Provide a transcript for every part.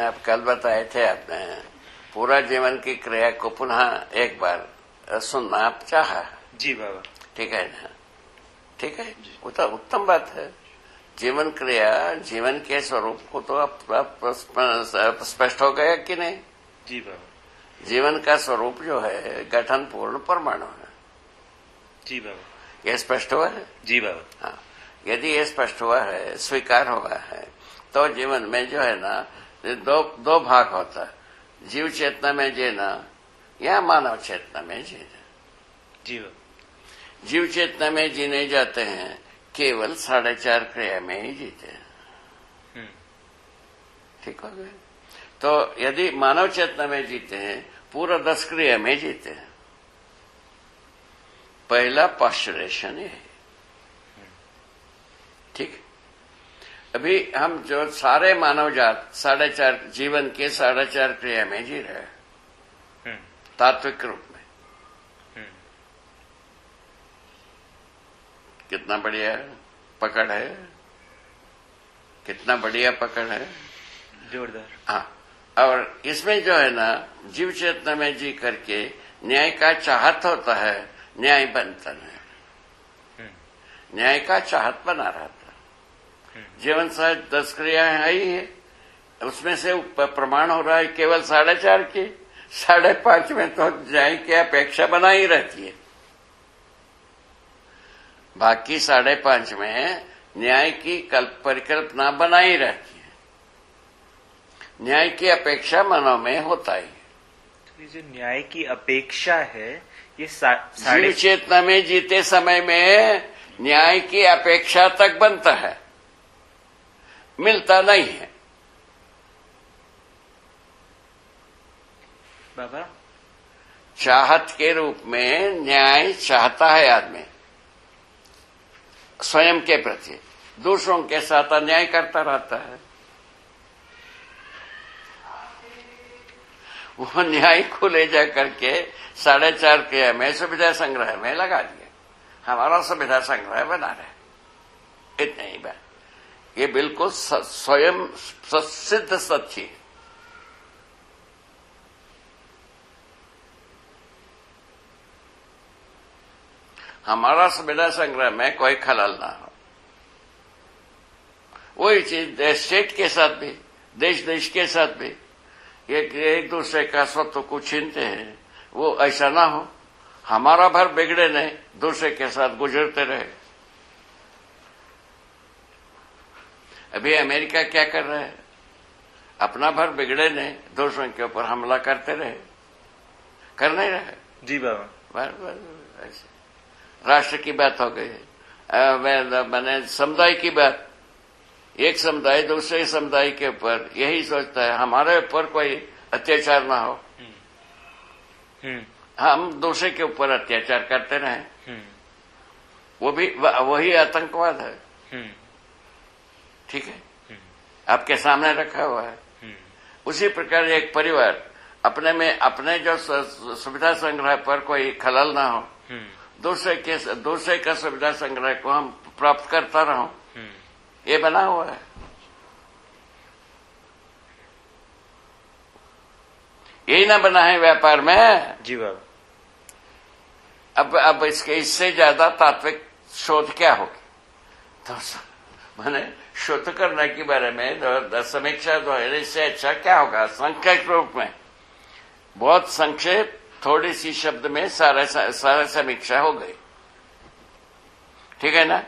आप कल बताए थे आपने पूरा जीवन की क्रिया को पुनः एक बार सुनना आप चाहा। जी बाबा। ठीक है ना? ठीक है, वो तो उत्तम बात है। जीवन क्रिया, जीवन के स्वरूप को तो आप स्पष्ट हो गया कि नहीं? जी बाबा। जीवन का स्वरूप जो है गठन पूर्ण परमाणु है। जी बाबा। ये स्पष्ट हुआ है? जी बाबा। हाँ, यदि ये स्पष्ट हुआ है, स्वीकार हुआ है, तो जीवन में जो है ना दो भाग होता है, जीव चेतना में जीना या मानव चेतना में जीना। जी बाबा। जीव चेतना में जीने जाते हैं केवल 4.5 क्रिया में ही जीते हैं। ठीक हो गए? तो यदि मानव चेतना में जीते हैं पूरा 10 क्रिया में जीते हैं। पहला पाश्चुरेशन है। ठीक, अभी हम जो सारे मानव जात 4.5 जीवन के 4.5 क्रिया में जी रहे हैं तात्विक रूप में। कितना बढ़िया पकड़ है, कितना बढ़िया पकड़ है, जोरदार। हाँ, और इसमें जो है ना जीव चेतना में जी करके न्याय का चाहत होता है, न्याय बनता है। न्याय का चाहत बना रहता है। जीवन सहज 10 क्रियाएं आई है, उसमें से प्रमाण हो रहा है केवल 4.5 की। 5.5 में तो न्याय की अपेक्षा बना ही रहती है। बाकी 5.5 में न्याय की परिकल्पना बनाई रहती है। न्याय की अपेक्षा मनो में होता ही। तो ये जो न्याय की अपेक्षा है ये जीव चेतना में जीते समय में न्याय की अपेक्षा तक बनता है, मिलता नहीं है। बाबा, चाहत के रूप में न्याय चाहता है आदमी स्वयं के प्रति, दूसरों के साथ अन्याय करता रहता है। वो न्याय को ले जा करके 4.5 क्रिया में सुविधा संग्रह में लगा दिया। हमारा सुविधा संग्रह बना रहे, इतने ही बात। ये बिल्कुल स्वयं सिद्ध सत्य है। हमारा सुविधा संग्रह में कोई खलल ना हो। वही चीज स्टेट के साथ भी, देश के साथ भी एक दूसरे का स्वत्व को छीनते हैं, वो ऐसा ना हो। हमारा भर बिगड़े नहीं, दूसरे के साथ गुजरते रहे। अभी अमेरिका क्या कर रहा है? अपना भर बिगड़े नहीं, दूसरों के ऊपर हमला करते रहे, कर नहीं रहे। जी बाबा। बार ऐसे राष्ट्र की बात हो गई, मैंने समुदाय की बात। एक समुदाय दूसरे समुदाय के ऊपर यही सोचता है हमारे ऊपर कोई अत्याचार ना हो, हम दूसरे के ऊपर अत्याचार करते रहें। वो भी वही आतंकवाद है। ठीक है, आपके सामने रखा हुआ है। उसी प्रकार एक परिवार अपने में अपने जो सुविधा संग्रह पर कोई खलल ना हो, दूसरे का सुविधा संग्रह को हम प्राप्त करता रहो, ये बना हुआ है। यही ना बना है व्यापार में। जी बाबा। अब इससे ज्यादा तात्विक शोध क्या होगी? तो मैंने शोध करने के बारे में समीक्षा जो है, इससे अच्छा क्या होगा? संक्षेप रूप में, बहुत संक्षेप, थोड़ी सी शब्द में सारा समीक्षा हो गई। ठीक है ना?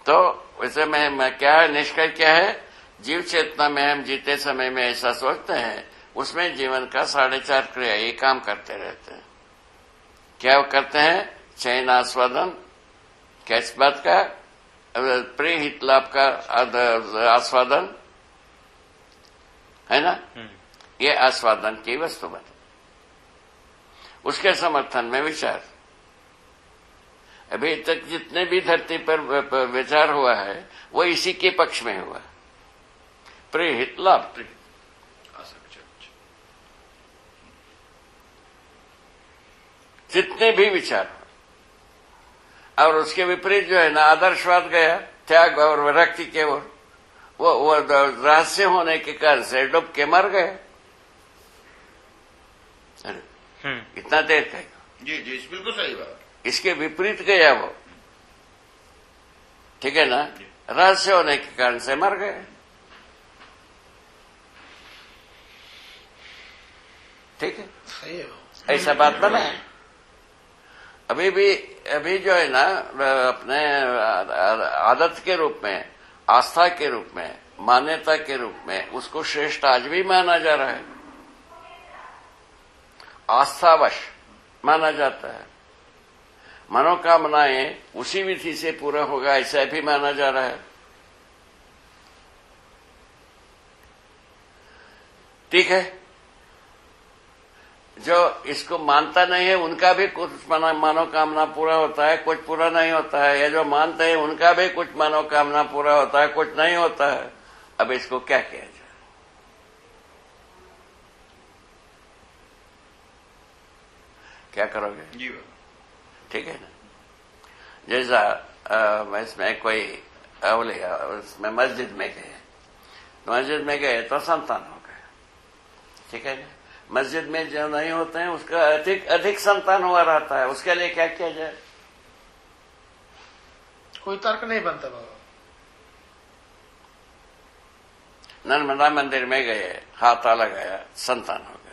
तो वैसे मैं क्या है, निष्कर्ष क्या है? जीव चेतना में हम जीते समय में ऐसा सोचते हैं, उसमें जीवन का 4.5 क्रिया ये काम करते रहते हैं। क्या करते हैं? चयन आस्वादन, किस बात का? प्रिय हित लाभ का आस्वादन है ना? ये आस्वादन की वस्तु बने, उसके समर्थन में विचार। अभी तक जितने भी धरती पर विचार हुआ है वो इसी के पक्ष में हुआ। प्रिय हित लाभ, जितने भी विचार, और उसके विपरीत जो है ना आदर्शवाद गया, त्याग और विरक्ति के ओर, वो रहस्य होने के कारण से डूब के मर गए। इतना देर कहेगा। जी जी, बिल्कुल सही बात। इसके विपरीत गया वो, ठीक है ना, रहस्य होने के कारण से मर गए। ठीक है, सही है, ऐसा बात बना है। अभी जो है ना, अपने आदत के रूप में, आस्था के रूप में, मान्यता के रूप में उसको श्रेष्ठ आज भी माना जा रहा है। आस्थावश माना जाता है। मनोकामनाएं उसी विधि से पूरा होगा ऐसा भी माना जा रहा है। ठीक है, जो इसको मानता नहीं है उनका भी कुछ मनोकामना पूरा होता है, कुछ पूरा नहीं होता है। या जो मानते हैं उनका भी कुछ मनोकामना पूरा होता है, कुछ नहीं होता है। अब इसको क्या किया जाए? क्या करोगे? जी ठीक है ना। जैसा इसमें कोई बोलेगा, उसमें मस्जिद में गए तो संतान हो गए, ठीक है ना। मस्जिद में जो नहीं होते हैं उसका अधिक संतान हुआ रहता है, उसके लिए क्या किया जाए? कोई तर्क नहीं बनता बाबा। नर्मदा मंदिर में गए, हाथा लगाया, संतान हो गया।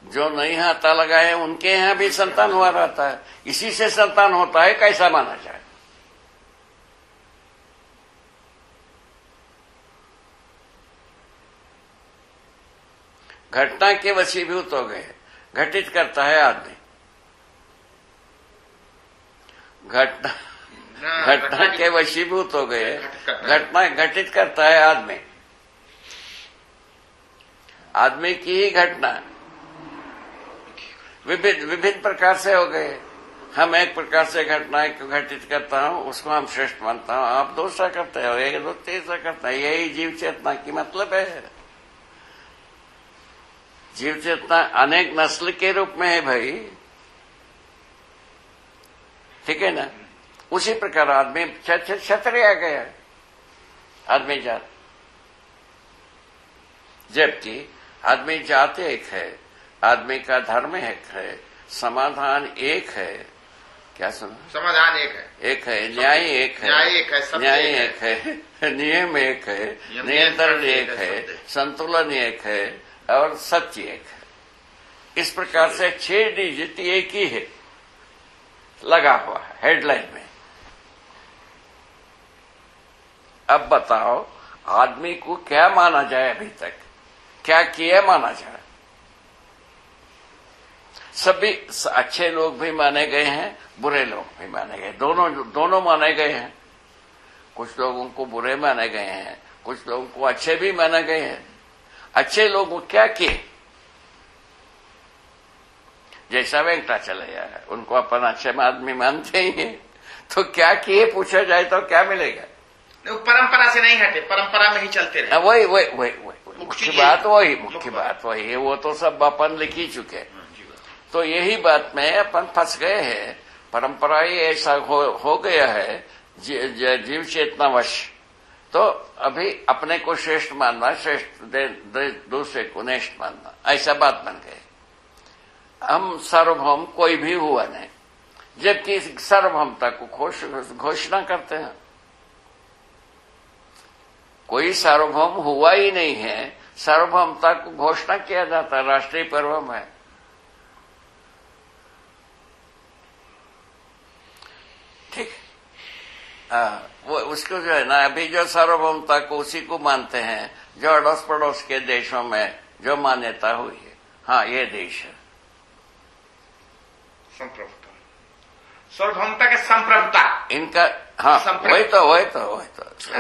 जो नहीं हाथा लगाए उनके यहां भी संतान हुआ रहता है। इसी से संतान होता है, कैसा माना जाए? घटना के वशीभूत हो गए। घटित करता है आदमी, घटना के वशीभूत हो गए। घटना घटित करता है आदमी, आदमी की ही घटना विभिन्न प्रकार से हो गए। हम एक प्रकार से घटनाएं घटित करता हूं, उसको हम श्रेष्ठ मानता हूं, आप दूसरा करते हो, एक दो तीसरा करता है। यही जीव चेतना की मतलब है। जीव चेतना अनेक नस्ल के रूप में है भाई, ठीक है ना। उसी प्रकार आदमी क्षत्रिय आ गया, आदमी जात, जबकि आदमी जात एक है, आदमी का धर्म एक है, समाधान एक है। क्या सुना? समाधान एक है, एक है, न्याय एक है, न्याय एक है, नियम एक है, नियंत्रण एक है, संतुलन एक है और सत्य एक है। इस प्रकार से 6 डिजिट एक ही है, लगा हुआ है हेडलाइन में। अब बताओ आदमी को क्या माना जाए? अभी तक क्या किया माना जाए? सभी अच्छे लोग भी माने गए हैं, बुरे लोग भी माने गए, दोनों माने गए हैं। कुछ लोगों को बुरे माने गए हैं, कुछ लोगों को अच्छे भी माने गए हैं। अच्छे लोग क्या किए? जैसा वेंकटाचलैया है, उनको अपन अच्छे आदमी मानते ही हैं, तो क्या किए पूछा जाए तो क्या मिलेगा? परंपरा से नहीं हटे, परंपरा में ही चलते रहे। वही मुख्य बात वही है। वो तो सब अपन लिख ही चुके। तो यही बात में अपन फंस गए हैं। परंपरा ही ऐसा हो गया है जीव चेतनावश। तो अभी अपने को श्रेष्ठ मानना, श्रेष्ठ दूसरे को नेष्ठ मानना, ऐसा बात बन गए। हम सार्वभौम कोई भी हुआ नहीं, जबकि सार्वभौमता को घोषणा करते हैं। कोई सार्वभौम हुआ ही नहीं है, सार्वभौमता को घोषणा किया जाता है राष्ट्रीय पर्व में। ठीक, वो उसको जो है ना, अभी जो सार्वभौमता को उसी को मानते हैं जो अड़ोस पड़ोस के देशों में जो मान्यता हुई है। हाँ, ये देश है संप्रभुता, सार्वभौमता के संप्रभुता इनका। हाँ, वही तो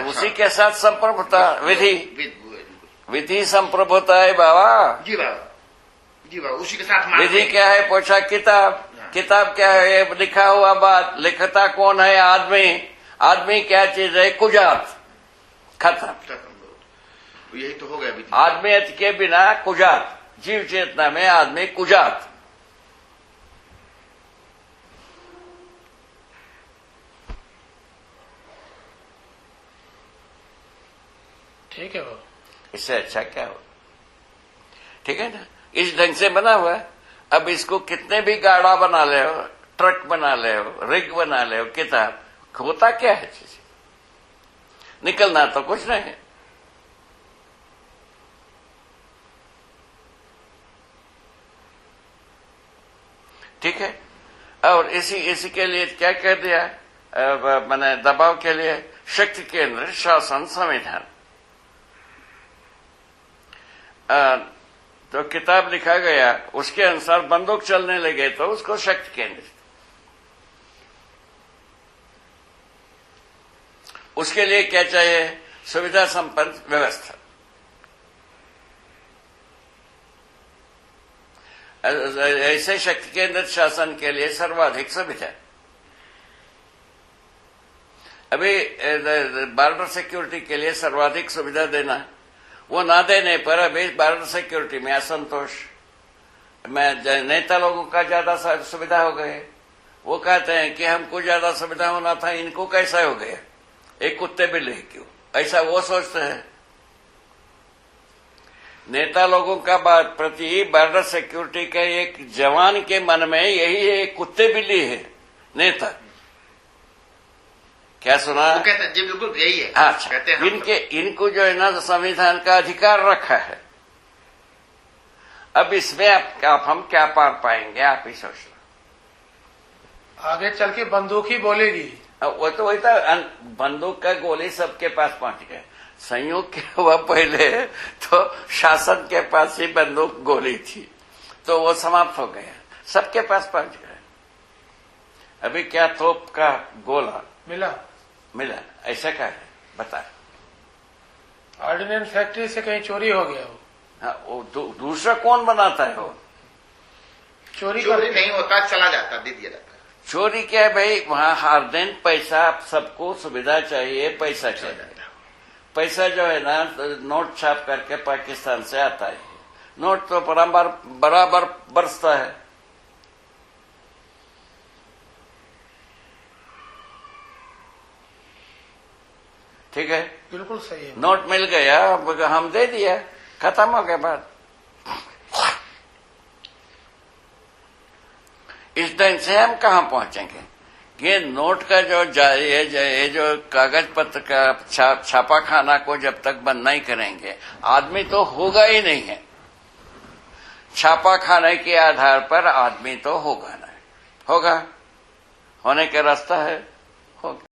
उसी के साथ संप्रभुता, विधि संप्रभुता है बाबा। जी बाबा, उसी के साथ विधि क्या है पूछा? किताब क्या है? ये लिखा हुआ बात। लिखता कौन है? आदमी क्या चीज है? कुजात। खत्म, यही तो हो गया। आदमियत के बिना कुजात, जीव चेतना में आदमी कुजात। ठीक है वो। इससे अच्छा क्या हो? ठीक है ना? इस ढंग से बना हुआ है। अब इसको कितने भी गाड़ा बना ले हो, ट्रक बना ले हो, रिग बना ले हो, किताब, होता क्या है चीज? निकलना तो कुछ नहीं है। ठीक है। और इसी के लिए क्या कह दिया? मैंने दबाव के लिए शक्ति केंद्र, शासन, संविधान। तो किताब लिखा गया, उसके अनुसार बंदूक चलने लगे तो उसको शक्ति केंद्र। उसके लिए क्या चाहिए? सुविधा संपन्न व्यवस्था। ऐसे शक्ति केंद्र शासन के लिए सर्वाधिक सुविधा। अभी बॉर्डर सिक्योरिटी के लिए सर्वाधिक सुविधा देना, वो ना देने पर अभी बॉर्डर सिक्योरिटी में असंतोष में नेता लोगों का ज्यादा सुविधा हो गए। वो कहते हैं कि हमको ज्यादा सुविधा होना था, इनको कैसा हो गया, एक कुत्ते बिल्ली क्यों, ऐसा वो सोचते हैं। नेता लोगों का बात प्रति बॉर्डर सिक्योरिटी के एक जवान के मन में यही एक कुत्ते बिल्ली है नेता। क्या सुना? वो कहते हैं जी बिल्कुल यही है। अच्छा, कहते हैं इनको जो है ना संविधान का अधिकार रखा है। अब इसमें आप हम क्या पार पाएंगे, आप ही सोच लो। आगे चल के बंदूक ही बोलेगी। वो तो वही था, बंदूक का गोली सबके पास पहुंच गए। संयोग क्या हुआ, पहले तो शासन के पास ही बंदूक गोली थी, तो वो समाप्त हो गया, सबके पास पहुंच गए। अभी क्या तोप का गोला मिला ऐसा क्या है बता? ऑर्डिनेंस फैक्ट्री से कहीं चोरी हो गया हो। हाँ, वो दूसरा कौन बनाता है? वो चोरी नहीं होता, चला जाता, दे दिया जाता। चोरी क्या है भाई? वहां हर दिन पैसा, सबको सुविधा चाहिए, पैसा चाहिए। पैसा जो है ना, नोट छाप करके पाकिस्तान से आता है। नोट तो बराबर बरसता है। ठीक है, बिल्कुल सही है। नोट मिल गया, हम दे दिया, खत्म हो गया बात। इस ढंग से हम कहां पहुंचेंगे? ये नोट का ये जो कागज पत्र का छापा खाना को जब तक बंद नहीं करेंगे, आदमी तो होगा ही नहीं है। छापा खाने के आधार पर आदमी तो होगा नहीं, होगा, होने का रास्ता है, होगा।